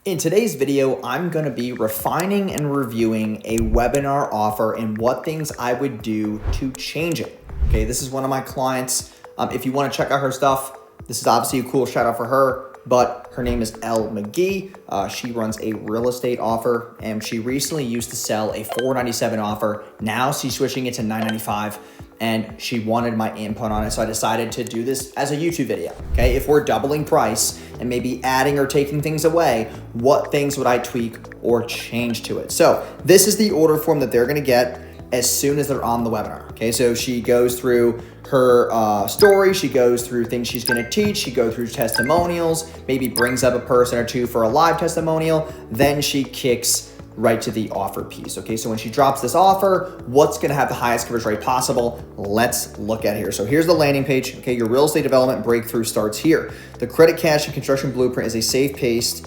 In today's video, I'm going to be refining and reviewing a webinar offer and what things I would do to change it. Okay, this is one of my clients. If you want to check out her stuff, this is obviously a cool shout out for her, but her name is Elle McGee. She runs a real estate offer and she recently used to sell a $497 offer. Now she's switching it to $995 and she wanted my input on it. So I decided to do this as a YouTube video. Okay, if we're doubling price and maybe adding or taking things away, what things would I tweak or change to it? So this is the order form that they're gonna get as soon as they're on the webinar. Okay, so she goes through her story, she goes through things she's gonna teach, she goes through testimonials, maybe brings up a person or two for a live testimonial, then she kicks right to the offer piece. Okay, so when she drops this offer, what's gonna have the highest coverage rate possible? Let's look at here. So here's the landing page. Okay, your real estate development breakthrough starts here. The Credit Cash and Construction Blueprint is a self-paced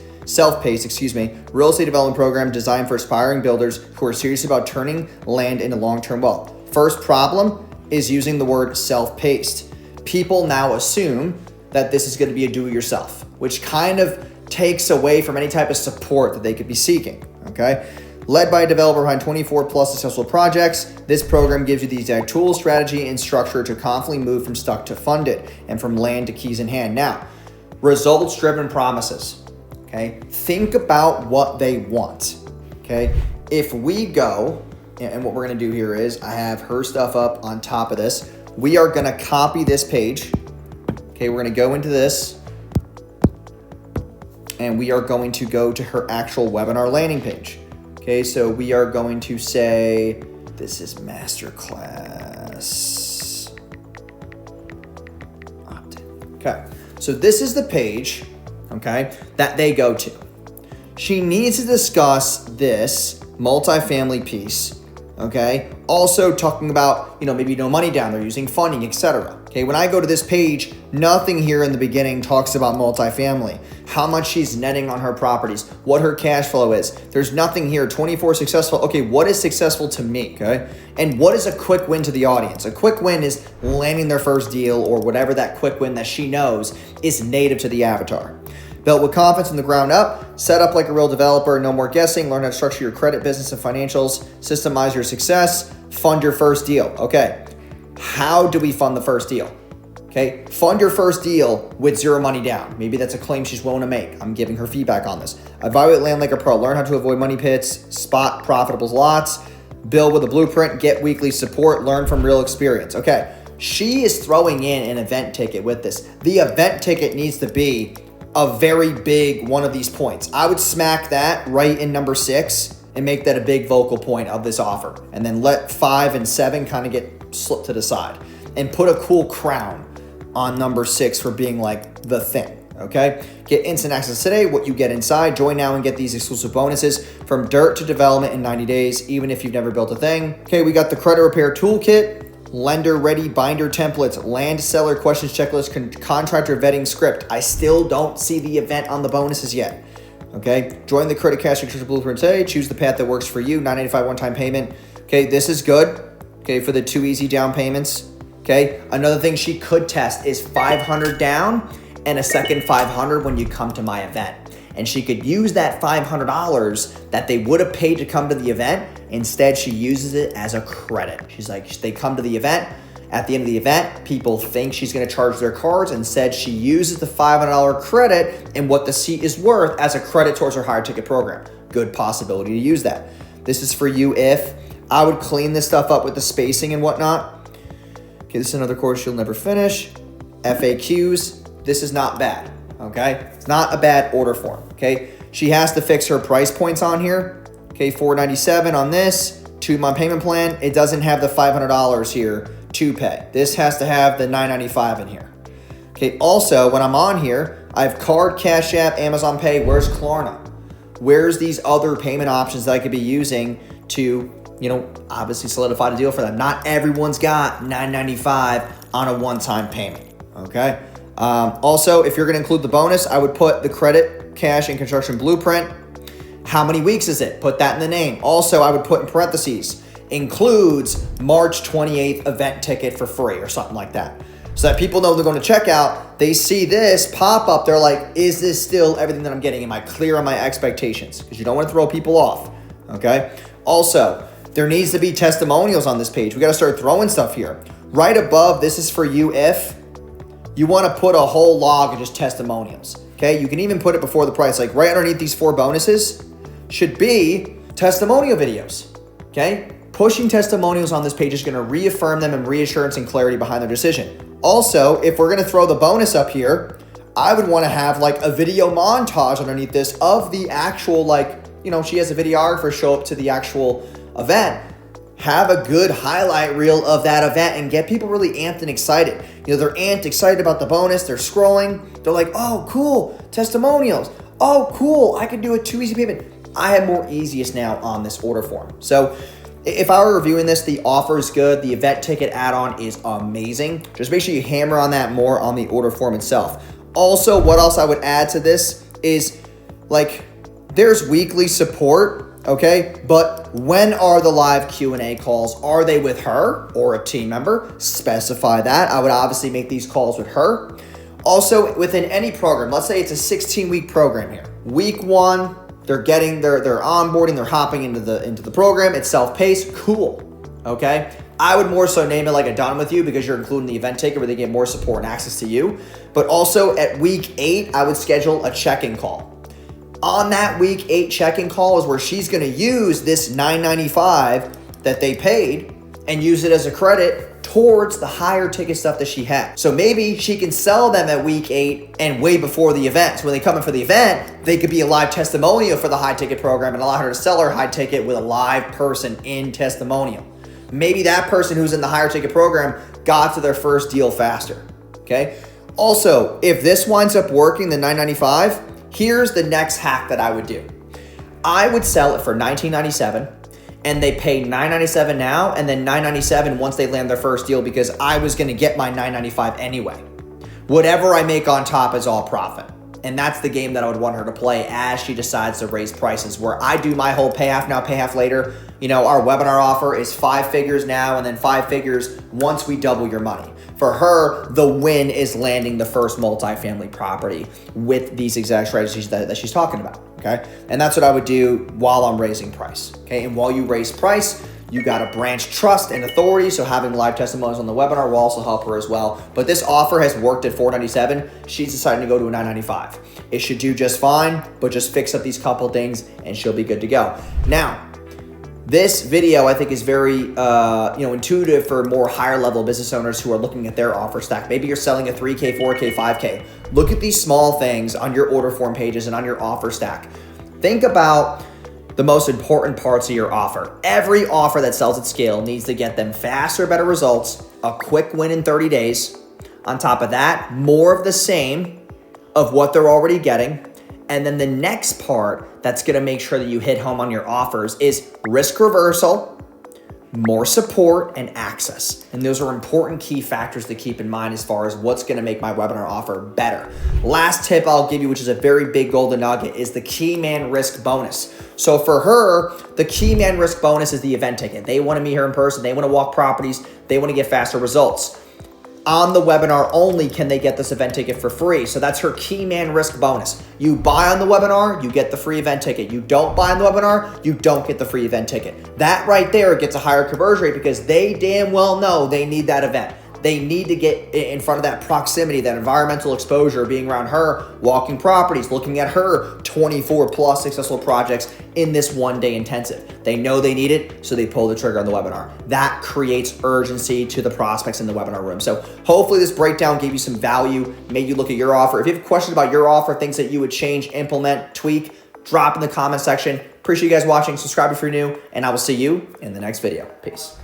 real estate development program designed for aspiring builders who are serious about turning land into long-term wealth. First problem is using the word self-paced. People now assume that this is gonna be a do-it-yourself, which kind of takes away from any type of support that they could be seeking, okay? Led by a developer behind 24 plus successful projects, this program gives you the exact tools, strategy, and structure to confidently move from stuck to funded and from land to keys in hand. Now, results-driven promises, okay? Think about what they want, okay? If we go, and what we're gonna do here is, I have her stuff up on top of this. We are gonna copy this page, okay? We're gonna go into this, and we are going to go to her actual webinar landing page. Okay, so we are going to say, this is masterclass opt-in. Okay, so this is the page, okay, that they go to. She needs to discuss this multifamily piece, okay? Also talking about, maybe no money down, they're using funding, etc. Okay, when I go to this page, nothing here in the beginning talks about multifamily, how much she's netting on her properties, what her cash flow is. There's nothing here. 24 successful. Okay, what is successful to me, okay? And what is a quick win to the audience? A quick win is landing their first deal or whatever that quick win that she knows is native to the avatar. Built with confidence from the ground up, set up like a real developer, no more guessing, learn how to structure your credit, business, and financials, systemize your success, fund your first deal. Okay, how do we fund the first deal? Okay, fund your first deal with zero money down. Maybe that's a claim she's willing to make. I'm giving her feedback on this. Evaluate land like a pro. Learn how to avoid money pits, spot profitable lots, build with a blueprint, get weekly support, learn from real experience. Okay, she is throwing in an event ticket with this. The event ticket needs to be a very big one of these points. I would smack that right in number 6 and make that a big vocal point of this offer. And then let 5 and 7 kind of get slipped to the side and put a cool crown on number 6 for being like the thing, okay? Get instant access today, what you get inside. Join now and get these exclusive bonuses from dirt to development in 90 days, even if you've never built a thing. Okay, we got the credit repair toolkit, lender ready binder templates, land seller questions checklist, contractor vetting script. I still don't see the event on the bonuses yet, okay? Join the Credit Cash and Construction Blueprint today. Choose the path that works for you, $995 one-time payment. Okay, this is good, okay, for the 2 easy down payments. Okay, another thing she could test is 500 down and a second 500 when you come to my event. And she could use that $500 that they would have paid to come to the event. Instead, she uses it as a credit. She's like, they come to the event. At the end of the event, people think she's gonna charge their cards. Instead, she uses the $500 credit and what the seat is worth as a credit towards her higher ticket program. Good possibility to use that. This is for you if I would clean this stuff up with the spacing and whatnot. Okay, this is another course you'll never finish. FAQs, this is not bad, okay? It's not a bad order form, okay? She has to fix her price points on here. Okay, $497 on this, 2-month payment plan. It doesn't have the $500 here to pay. This has to have the $995 in here. Okay, also, when I'm on here, I have card, Cash App, Amazon Pay. Where's Klarna? Where's these other payment options that I could be using to obviously solidify the deal for them? Not everyone's got $995 on a one-time payment, okay? Also, if you're gonna include the bonus, I would put the Credit, Cash, and Construction Blueprint. How many weeks is it? Put that in the name. Also, I would put in parentheses, includes March 28th event ticket for free or something like that. so that people know they're going to checkout. They see this pop up. They're like, is this still everything that I'm getting? Am I clear on my expectations? Because you don't want to throw people off, okay? Also, there needs to be testimonials on this page. We got to start throwing stuff here. Right above, this is for you if you want to put a whole log of just testimonials, okay? You can even put it before the price. Like right underneath these 4 bonuses should be testimonial videos, okay? Pushing testimonials on this page is going to reaffirm them and reassurance and clarity behind their decision. Also, if we're going to throw the bonus up here, I would want to have like a video montage underneath this of the actual, like, you know, she has a videographer show up to the actual event. Have a good highlight reel of that event and get people really amped and excited. You know, they're amped, excited about the bonus. They're scrolling. They're like, oh, cool, testimonials. Oh, cool, I can do a 2 easy payment. I have more easiest now on this order form. So if I were reviewing this, the offer is good. The event ticket add-on is amazing. Just make sure you hammer on that more on the order form itself. Also, what else I would add to this is, like, there's weekly support, okay? But when are the live Q&A calls? Are they with her or a team member? Specify that. I would obviously make these calls with her. Also, within any program, let's say it's a 16-week program here. Week 1, they're onboarding, they're hopping into the program. It's self-paced, cool, okay? I would more so name it like a done with you because you're including the event ticket where they get more support and access to you. But also at week 8, I would schedule a check-in call. On that week 8 check-in call is where she's gonna use this $9.95 that they paid and use it as a credit towards the higher ticket stuff that she had. So maybe she can sell them at week 8 and way before the event. So when they come in for the event, they could be a live testimonial for the high ticket program and allow her to sell her high ticket with a live person in testimonial. Maybe that person who's in the higher ticket program got to their first deal faster, okay? Also, if this winds up working, the $9.95, here's the next hack that I would do. I would sell it for $19.97 and they pay $9.97 now and then $9.97 once they land their first deal because I was gonna get my $9.95 anyway. Whatever I make on top is all profit. And that's the game that I would want her to play as she decides to raise prices, where I do my whole pay half now, pay half later. You know, our webinar offer is 5 figures now and then 5 figures once we double your money. For her, the win is landing the first multifamily property with these exact strategies that she's talking about, okay? And that's what I would do while I'm raising price, okay? And while you raise price, you got to branch trust and authority, so having live testimonials on the webinar will also help her as well. But this offer has worked at $497. She's deciding to go to a $995. It should do just fine, but just fix up these couple things and she'll be good to go. Now, this video I think is very intuitive for more higher level business owners who are looking at their offer stack. Maybe you're selling a 3K, 4K, 5K. Look at these small things on your order form pages and on your offer stack. Think about the most important parts of your offer. Every offer that sells at scale needs to get them faster, better results, a quick win in 30 days. On top of that, more of the same of what they're already getting. And then the next part that's gonna make sure that you hit home on your offers is risk reversal, more support, and access. And those are important key factors to keep in mind as far as what's gonna make my webinar offer better. Last tip I'll give you, which is a very big golden nugget, is the key man risk bonus. So for her, the key man risk bonus is the event ticket. They wanna meet her in person, they wanna walk properties, they wanna get faster results. On the webinar only can they get this event ticket for free. So that's her key man risk bonus. You buy on the webinar, you get the free event ticket. You don't buy on the webinar, you don't get the free event ticket. That right there gets a higher conversion rate because they damn well know they need that event. They need to get in front of that proximity, that environmental exposure, being around her, walking properties, looking at her 24 plus successful projects in this 1 day intensive. They know they need it, so they pull the trigger on the webinar. That creates urgency to the prospects in the webinar room. So hopefully this breakdown gave you some value, made you look at your offer. If you have questions about your offer, things that you would change, implement, tweak, drop in the comment section. Appreciate you guys watching. Subscribe if you're new, and I will see you in the next video. Peace.